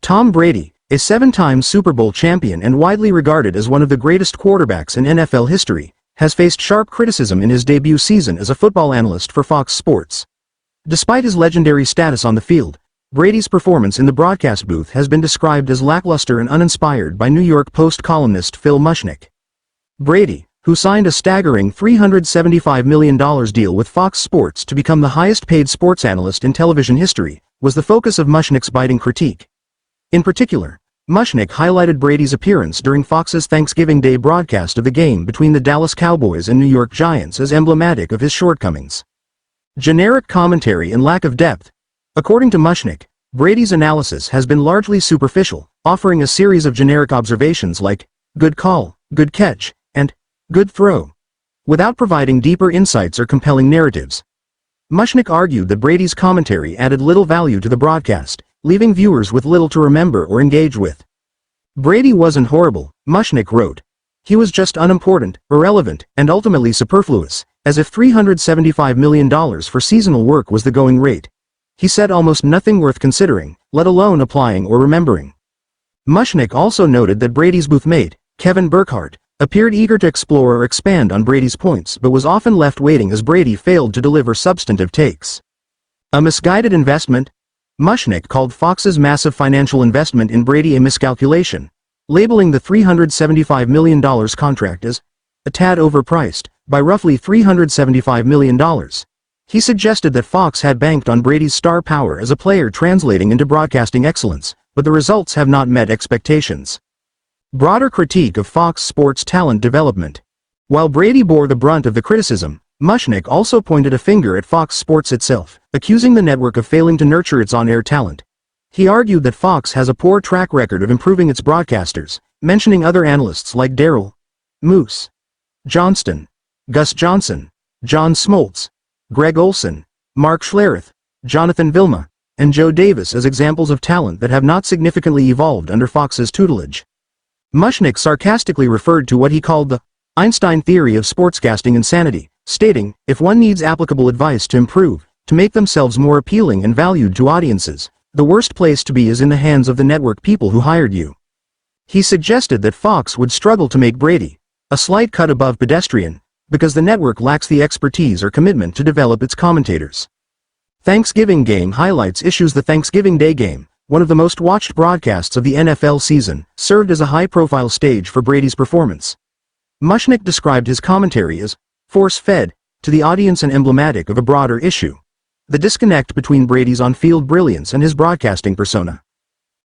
Tom Brady, a 7-time Super Bowl champion and widely regarded as one of the greatest quarterbacks in NFL history, has faced sharp criticism in his debut season as a football analyst for Fox Sports. Despite his legendary status on the field, Brady's performance in the broadcast booth has been described as lackluster and uninspired by New York Post columnist Phil Mushnick. Brady, who signed a staggering $375 million deal with Fox Sports to become the highest-paid sports analyst in television history, was the focus of Mushnick's biting critique. In particular, Mushnick highlighted Brady's appearance during Fox's Thanksgiving Day broadcast of the game between the Dallas Cowboys and New York Giants as emblematic of his shortcomings. Generic commentary and lack of depth. According to Mushnick, Brady's analysis has been largely superficial, offering a series of generic observations like, "good call, good catch," and "good throw," without providing deeper insights or compelling narratives. Mushnick argued that Brady's commentary added little value to the broadcast, leaving viewers with little to remember or engage with. Brady wasn't horrible, Mushnick wrote. He was just unimportant, irrelevant, and ultimately superfluous, as if $375 million for seasonal work was the going rate. He said almost nothing worth considering, let alone applying or remembering. Mushnick also noted that Brady's boothmate, Kevin Burkhardt, appeared eager to explore or expand on Brady's points but was often left waiting as Brady failed to deliver substantive takes. A misguided investment? Mushnick called Fox's massive financial investment in Brady a miscalculation, labeling the $375 million contract as a tad overpriced, by roughly $375 million. He suggested that Fox had banked on Brady's star power as a player translating into broadcasting excellence, but the results have not met expectations. Broader critique of Fox Sports talent development. While Brady bore the brunt of the criticism, Mushnick also pointed a finger at Fox Sports itself, accusing the network of failing to nurture its on-air talent. He argued that Fox has a poor track record of improving its broadcasters, mentioning other analysts like Darryl Moose Johnston, Gus Johnson, John Smoltz, Greg Olson, Mark Schlereth, Jonathan Vilma, and Joe Davis as examples of talent that have not significantly evolved under Fox's tutelage. Mushnick sarcastically referred to what he called the Einstein theory of sportscasting insanity, stating, if one needs applicable advice to improve, to make themselves more appealing and valued to audiences, the worst place to be is in the hands of the network people who hired you. He suggested that Fox would struggle to make Brady a slight cut above pedestrian, because the network lacks the expertise or commitment to develop its commentators. Thanksgiving Game highlights issues. The Thanksgiving Day game, one of the most watched broadcasts of the NFL season, served as a high-profile stage for Brady's performance. Mushnick described his commentary as force-fed to the audience and emblematic of a broader issue: the disconnect between Brady's on-field brilliance and his broadcasting persona.